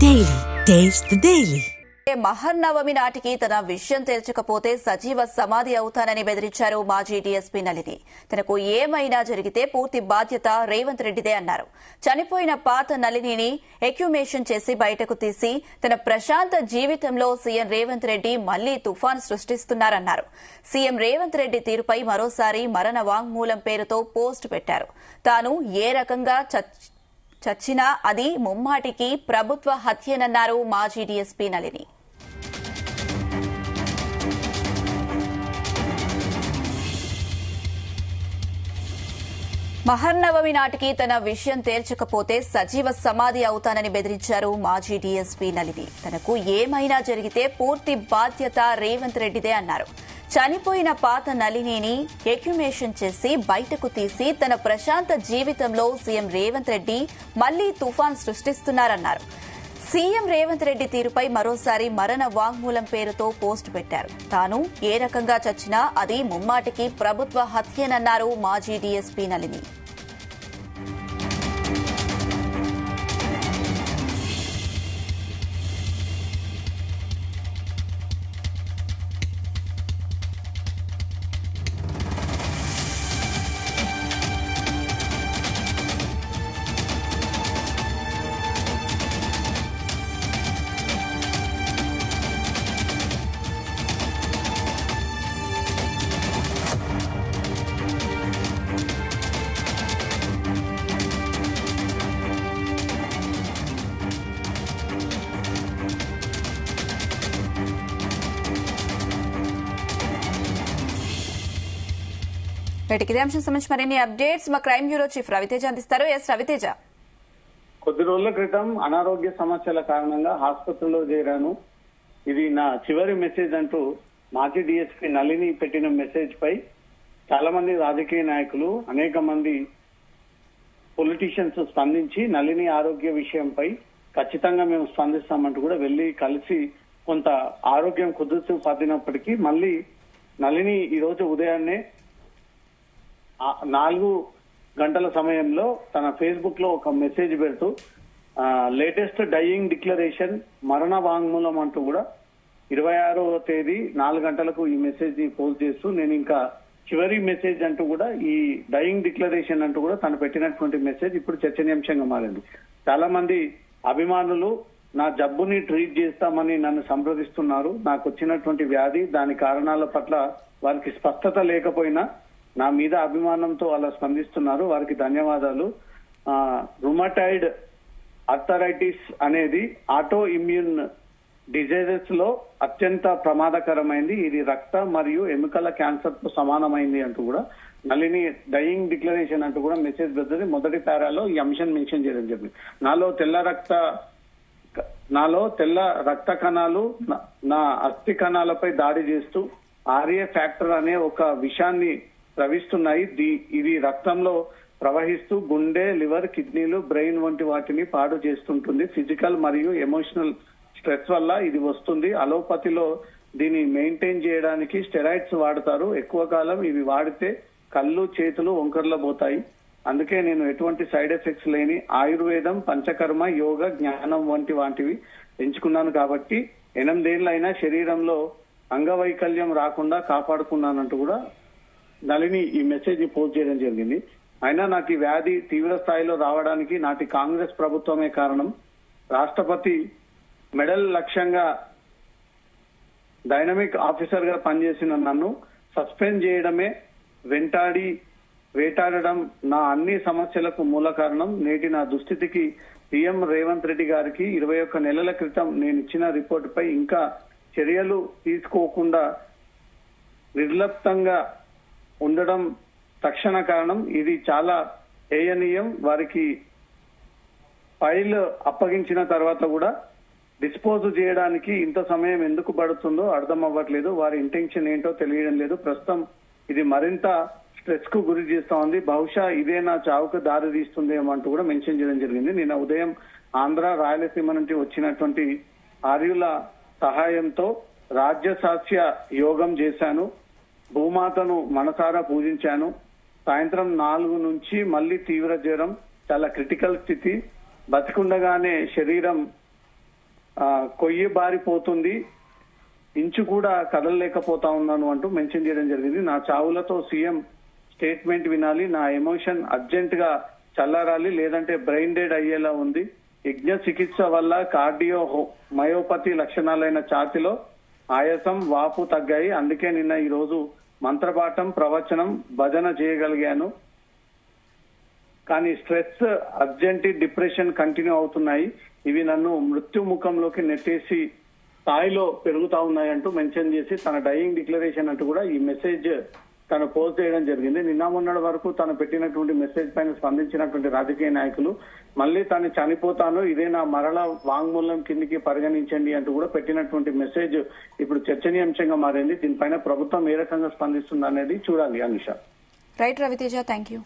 Daily. Taste the Daily. Maharnavami నాటికి తన విషయం తేల్చకపోతే సజీవ సమాధి అవుతానని బెదిరించారు మాజీ డీఎస్పీ నళిని. తనకు ఏమైనా జరిగితే పూర్తి బాధ్యత రేవంత్ రెడ్డిదే అన్నారు. చనిపోయిన పాత నళినిని ఎక్యుమేషన్ చేసి బయటకు తీసి తన ప్రశాంత జీవితంలో సీఎం రేవంత్ రెడ్డి మళ్లీ తుఫాన్ సృష్టిస్తున్నారన్నారు. సీఎం రేవంత్ రెడ్డి తీరుపై మరోసారి మరణ వాంగ్మూలం పేరుతో పోస్ట్ పెట్టారు. తాను ఏ రకంగా చచ్చినా అది ముమ్మాటికి ప్రభుత్వ హత్యేనన్నారు మాజీ డీఎస్పీ నళిని. మహర్నవమి నాటికి తన విషయం తేల్చకపోతే సజీవ సమాధి అవుతానని బెదిరించారు మాజీ డీఎస్పీ నళిని. తనకు ఏమైనా జరిగితే పూర్తి బాధ్యత రేవంత్ రెడ్డిదే అన్నారు. చనిపోయిన పాత నళినిని ఎక్యుమేషన్ చేసి బయటకు తీసి తన ప్రశాంత జీవితంలో సీఎం రేవంత్ రెడ్డి మళ్లీ తుఫాన్ సృష్టిస్తున్నారన్నారు. సీఎం రేవంత్ రెడ్డి తీరుపై మరోసారి మరణ వాంగ్మూలం పేరుతో పోస్ట్ పెట్టారు. తాను ఏ రకంగా చచ్చినా అది ముమ్మాటికి ప్రభుత్వ హత్యేనన్నారు మాజీ డీఎస్పీ నళిని. ఇదే అంశం సంబంధించి మరిన్ని అప్డేట్స్ మా క్రైమ్ బ్యూరో చీఫ్ రవితేజ అందిస్తారు. ఎస్ రవితేజ. కొద్ది రోజుల క్రితం అనారోగ్య సమస్యల కారణంగా ఆసుపత్రిలో చేరాను, ఇది నా చివరి మెసేజ్ అంటూ మాజీ డీఎస్పీ నళిని పెట్టిన మెసేజ్ పై చాలా మంది రాజకీయ నాయకులు, అనేక మంది పొలిటీషియన్స్ స్పందించి నళిని ఆరోగ్య విషయంపై ఖచ్చితంగా మేము స్పందిస్తామంటూ కూడా వెళ్లి కలిసి కొంత ఆరోగ్యం కుదుర్చు పడినప్పటికీ మళ్ళీ నళిని ఈ రోజు ఉదయాన్నే 4 గంటల సమయంలో తన ఫేస్బుక్ లో ఒక మెసేజ్ పెడుతూ లేటెస్ట్ డయింగ్ డిక్లరేషన్ మరణ వాంగ్మూలం అంటూ కూడా 26వ తేదీ 4 గంటలకు ఈ మెసేజ్ ని పోస్ట్ చేస్తూ నేను ఇంకా చివరి మెసేజ్ అంటూ కూడా ఈ డయింగ్ డిక్లరేషన్ అంటూ కూడా తను పెట్టినటువంటి మెసేజ్ ఇప్పుడు చర్చనీయాంశంగా మారింది. చాలా మంది అభిమానులు నా జబ్బుని ట్రీట్ చేస్తామని నన్ను సంప్రదిస్తున్నారు. నాకు వచ్చినటువంటి వ్యాధి, దాని కారణాల పట్ల వారికి స్పష్టత లేకపోయినా నా మీద అభిమానంతో అలా స్పందిస్తున్నారు, వారికి ధన్యవాదాలు. రుమటాయిడ్ ఆర్థరైటిస్ అనేది ఆటో ఇమ్యూన్ డిజీజెస్ లో అత్యంత ప్రమాదకరమైంది. ఇది రక్త మరియు ఎముకల క్యాన్సర్ తో సమానమైంది అంటూ కూడా నళిని డయింగ్ డిక్లరేషన్ అంటూ కూడా మెసేజ్ పెద్దది. మొదటి పారాలో ఈ అంశం మెన్షన్ చేయడం జరిగింది. నాలో తెల్ల రక్త కణాలు నా అస్థి కణాలపై దాడి చేస్తూ ఆర్ఏ ఫ్యాక్టర్ అనే ఒక విషాన్ని ప్రవహిస్తున్నాయి. ఇది రక్తంలో ప్రవహిస్తూ గుండె, లివర్, కిడ్నీలు, బ్రెయిన్ వంటి వాటిని పాడు చేస్తుంటుంది. ఫిజికల్ మరియు ఎమోషనల్ స్ట్రెస్ వల్ల ఇది వస్తుంది. అలోపతిలో దీన్ని మెయింటైన్ చేయడానికి స్టెరాయిడ్స్ వాడతారు. ఎక్కువ కాలం ఇవి వాడితే కళ్ళు, చేతులు వంకర్లబోతాయి. అందుకే నేను ఎటువంటి సైడ్ ఎఫెక్ట్స్ లేని ఆయుర్వేదం, పంచకర్మ, యోగ, జ్ఞానం వంటివి ఎంచుకున్నాను. కాబట్టి 8 ఏళ్లైనా శరీరంలో అంగవైకల్యం రాకుండా కాపాడుకున్నానంటూ కూడా నళిని ఈ మెసేజ్ పోస్ట్ చేయడం జరిగింది. అయినా నాకు ఈ వ్యాధి తీవ్ర స్థాయిలో రావడానికి నాటి కాంగ్రెస్ ప్రభుత్వమే కారణం. రాష్ట్రపతి మెడల్ లక్ష్యంగా డైనమిక్ ఆఫీసర్ గా పనిచేసిన నన్ను సస్పెండ్ చేయడమే, వేటాడడం నా అన్ని సమస్యలకు మూల కారణం. నేటి నా దుస్థితికి సీఎం రేవంత్ రెడ్డి గారికి 21 నెలల క్రితం నేను ఇచ్చిన రిపోర్టు పై ఇంకా చర్యలు తీసుకోకుండా నిర్లిప్తంగా ఉండడం తక్షణ కారణం. ఇది చాలా హేయనీయం. వారికి ఫైల్ అప్పగించిన తర్వాత కూడా డిస్పోజ్ చేయడానికి ఇంత సమయం ఎందుకు పడుతుందో అర్థం అవ్వట్లేదు. వారి ఇంటెన్షన్ ఏంటో తెలియడం లేదు. ప్రస్తుతం ఇది మరింత స్ట్రెస్ కు గురి చేస్తా ఉంది. బహుశా ఇదే నా చావుకు దారి తీస్తుందేమో అంటూ కూడా మెన్షన్ చేయడం జరిగింది. నిన్న ఉదయం ఆంధ్ర, రాయలసీమ నుంచి వచ్చినటువంటి ఆర్యుల సహాయంతో రాజ్యసాస్య యోగం చేశాను. భూమాతను మనసారా పూజించాను. సాయంత్రం 4 నుంచి మళ్లీ తీవ్ర జ్వరం, చాలా క్రిటికల్ స్థితి. బతికుండగానే శరీరం కొయ్యి బారిపోతుంది, ఇంచు కూడా కదలలేకపోతా ఉన్నాను అంటూ మెన్షన్ చేయడం జరిగింది. నా చావులతో సీఎం స్టేట్మెంట్ వినాలి, నా ఎమోషన్ అర్జెంట్ గా చల్లారాలి, లేదంటే బ్రెయిన్ డెడ్ అయ్యేలా ఉంది. యజ్ఞ చికిత్స వల్ల కార్డియో మయోపతి లక్షణాలైన ఛాతిలో ఆయాసం, వాపు తగ్గాయి. అందుకే నిన్న ఈ రోజు మంత్రపాఠం, ప్రవచనం, భజన చేయగలిగాను. కానీ స్ట్రెస్, అర్జెంటీ, డిప్రెషన్ కంటిన్యూ అవుతున్నాయి. ఇవి నన్ను మృత్యు ముఖంలోకి నెట్టేసి స్థాయిలో పెరుగుతా ఉన్నాయంటూ మెన్షన్ చేసి తన డైయింగ్ డిక్లరేషన్ అంటూ కూడా ఈ మెసేజ్ తను పోస్ట్ చేయడం జరిగింది. నిన్న మొన్నటి వరకు తను పెట్టినటువంటి మెసేజ్ పైన స్పందించినటువంటి రాజకీయ నాయకులు మళ్ళీ తాను చనిపోతాను, ఇదే నా మరణ వాంగ్మూలం కిందికి పరిగణించండి అంటూ కూడా పెట్టినటువంటి మెసేజ్ ఇప్పుడు చర్చనీయాంశంగా మారింది. దీనిపైన ప్రభుత్వం ఏ రకంగా స్పందిస్తుంది అనేది చూడాలి. Anusha. Right Ravi Teja, thank you.